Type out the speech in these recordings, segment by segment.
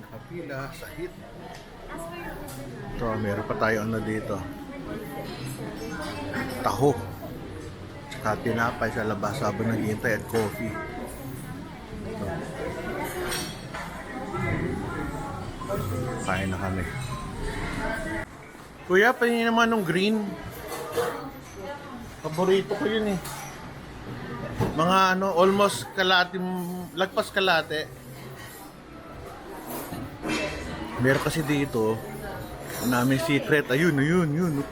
nakapila sa hit. Ito, meron pa tayo ano dito. Taho. Tsaka tinapay sa labas habang naghihintay at coffee. Ito. Kain na kami. Kuya, pahingin naman ng green. Paborito ko yun eh. Mga ano, almost kalate, lagpas kalate. Meron kasi dito, namin secret. Ayun.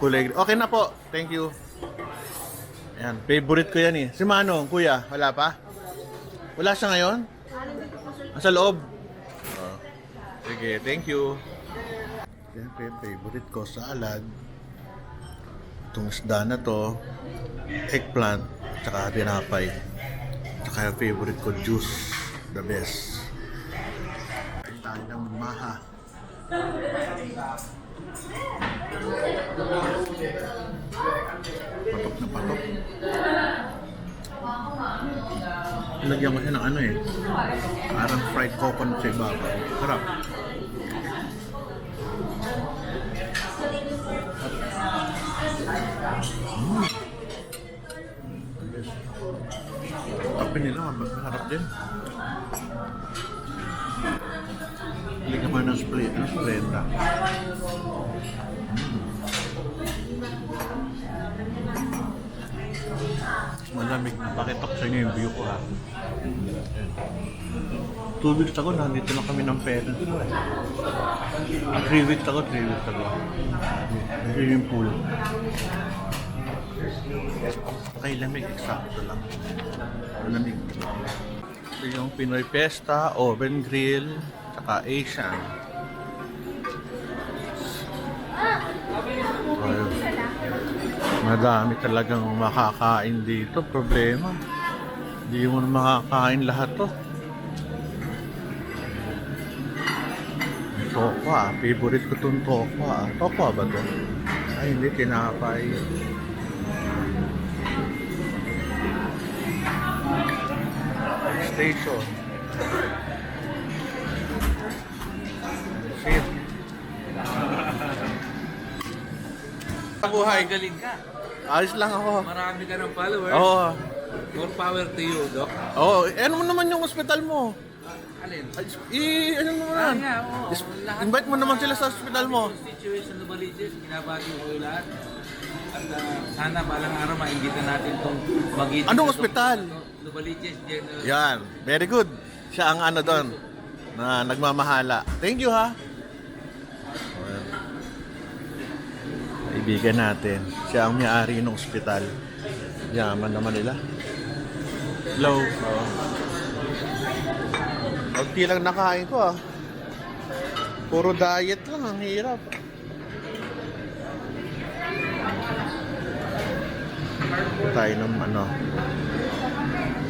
Kulay. Okay na po. Thank you. Ayan, favorite ko yan eh. Si Manong, kuya, wala pa? Wala siya ngayon? Sa loob? Oh. Sige, thank you. Siyempre, favorite ko, salad. Itong isda na to, eggplant, tsaka tinapay. Tsaka yung favorite ko, juice. The best. Kain tayo ng maha. Patok na patok. Lagyan ko siya ng ano eh. Parang fried coconut sa ibabaw. Sarap. Tapi nila, masarap din. Lagyan mo ng splenda. Malamig na. Pakitok sa inyo yung view ko ha. 2 weeks ago, nandito na kami ng parents ko eh. 3 weeks ago. Swimming pool. Okay, lamig. Eksakto lang. Lamig. Ito yung Pinoy Fiesta, oven grill, tsaka Asian. Ayun. Madami talagang makakain dito. Problema. Hindi mo na makakain lahat to. Tokwa. Favorite ko itong tokwa. Tokwa ba to? Ay, hindi. Tinapay. Station. Shit. Buhay. Galing ka. Ayos lang ako. Marami ka ng followers. Oo. More power to you, Doc. Oo. Ano mo naman yung hospital mo? Alin? Ano mo naman? Oo. Invite mo naman sila sa hospital mo. Situation Novaliches, kinabati ko yung lahat. At sana balang araw maingitan natin itong magiging... Anong hospital? Novaliches General. Yan. Very good. Siya ang ano doon na nagmamahala. Thank you ha. Kaibigan natin. Siya ang may-ari ng ospital. Yaman naman nila. Hello. Kunti lang nakain ko ah. Puro diet lang. Ang hirap. Tayo ng ano.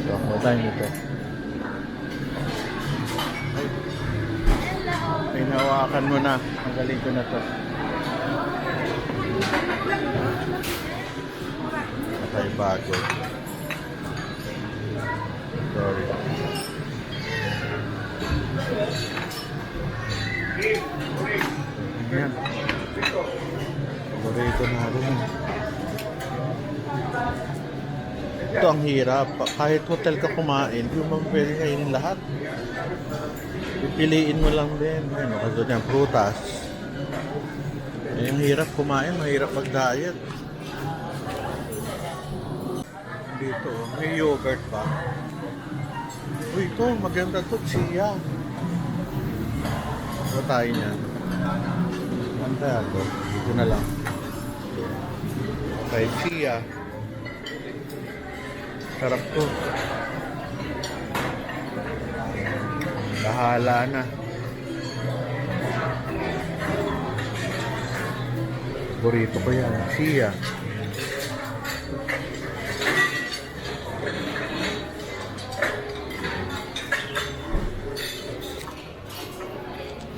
So, ano tayo nito? Ay, nawakan mo na. Ang galing ko na to. Patay bago. Sorry. Ayan. Paborito natin. Ito ang hirap. Kahit hotel ka kumain, hindi mo pwede kainin lahat. Pipiliin mo lang din. Ayun, kasi dyan, prutas. Yung hirap kumain, mahirap mag-diet. Dito, may yogurt pa. Uy, ito, maganda to, chia. Ito tayo niyan. Ganda ito. Dito na lang. Okay, chia. Sarap to. Bahala na. Burrito ko yan. Chia.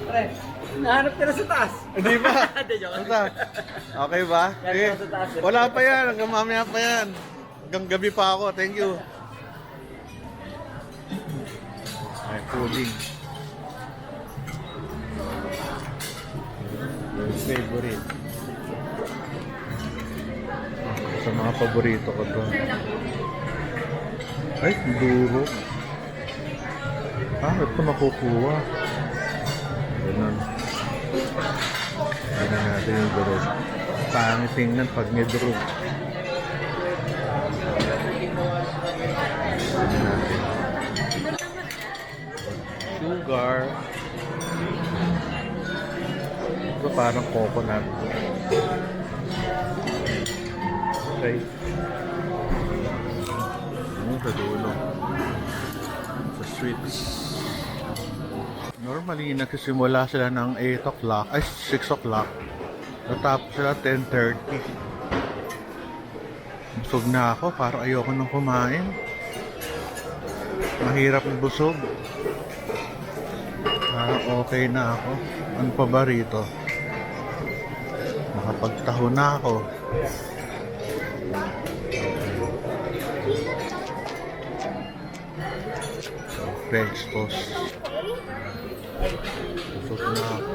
Pre, nahanap ka na sa taas. Hindi ba? Hindi, joke. Basta, okay ba? Sige. Wala pa yan. Hanggang mamaya pa yan. Hanggang gabi pa ako. Thank you. Ay, pudding. favorite. Sa mga paborito ko to. Ay, duho. Ah, ito makukuha. Ganun. Tingnan natin yung durog. Pangit tingnan pag may durog. Tingnan natin. Sugar. Ito parang coconut. Okay. Sa dulo. Sa sweets. Normally, nagsisimula sila ng 8 o'clock, ay 6 o'clock. Natapos sila 10:30. Busog na ako, parang ayoko nang kumain. Mahirap busog. Okay na ako. Ano pa ba rito? Nakapagtaho na ako. French toast. Busog na ako.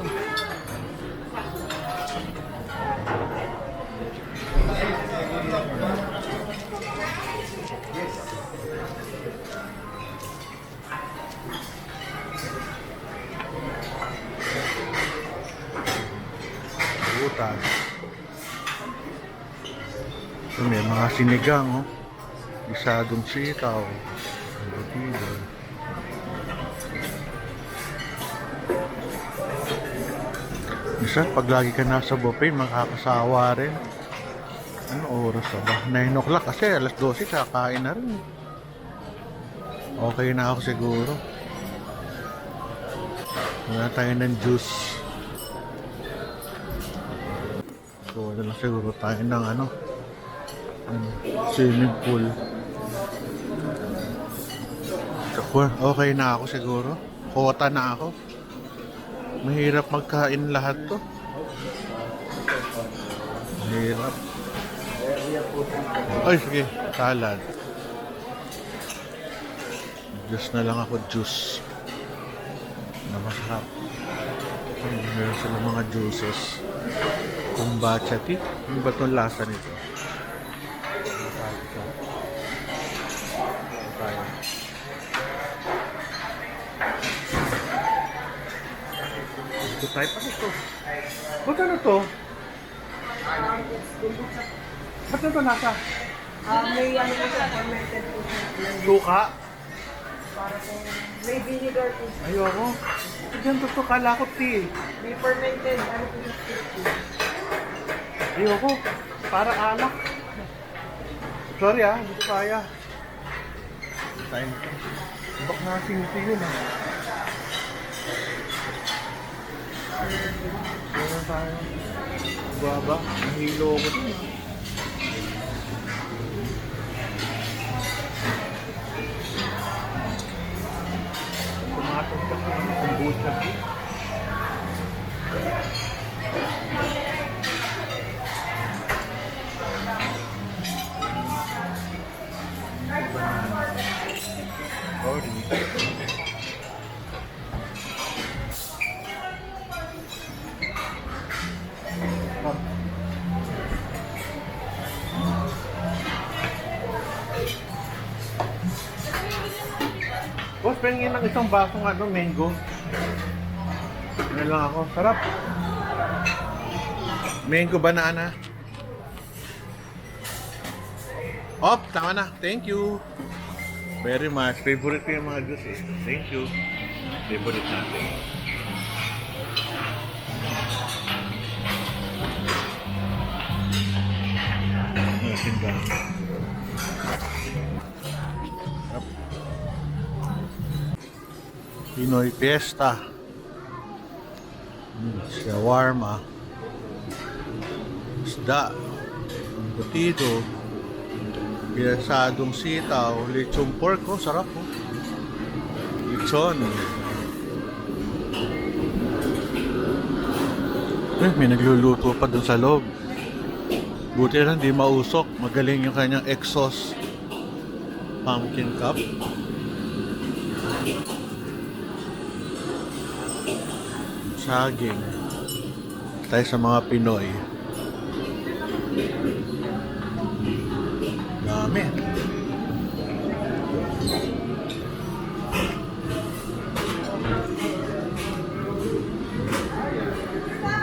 Butas. So, may mga sinigang, oh. Isadong sitaw. Butido. Minsan, pag lagi ka nasa buffet, makakasawa rin. Ano oras na ba? 9 o'clock kasi alas 12 kakain na rin. Okay na ako siguro. Wala tayo ng juice. So, wala lang siguro tayo ng ano, swimming pool. So, okay na ako siguro. Kota na ako. Mahirap magkain lahat to. Mahirap. Ay, sige. Salad. Juice na lang ako. Juice. Na masarap. Ay, meron sila mga juices. Kombucha tea. Ano ba itong lasa nito? Ito tayo pa ito. Ba't ano to? Ba't ito nasa? May ano po siya, fermented po siya. Luka? Para po, may vinegar po siya. Ayoko. Diyan to kala ko tea. May fermented, ano po siya, tea. Ayoko. Para alak. Sorry hindi ko kaya. Tayo. Bak na sinti yun Meron tayo. Baba. Nahilo ko ito. Tumatog ka sa kombucha. Boss, pengin ng isang basong mango. Ano lang ako. Sarap. Mango banana. Op, tama na. Thank you. Very much. Favorite ko yung mga juice eh. Thank you. Favorite natin. Singgang. Pinoy Fiesta. Shawarma. Isda. Butido. Pinasadong sitaw. Lechong pork. Oh, sarap oh. Lechon. May nagluluto pa dun sa loob. Buti lang di mausok. Magaling yung kanyang exhaust. Pumpkin cup. Saging. Tayo sa mga Pinoy. Dami.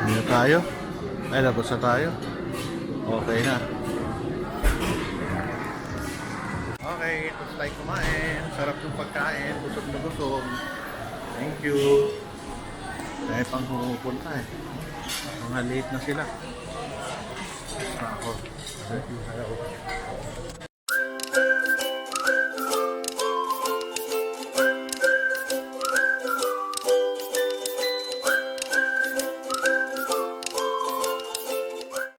Ano tayo? Ay, labas na tayo. Okay na. Okay, tapos tayo kumain. Sarap yung pagkain. Busog na busog. Thank you. Dahil pang pumupunta eh. Mga late na sila. Ako. Thank you. Hello.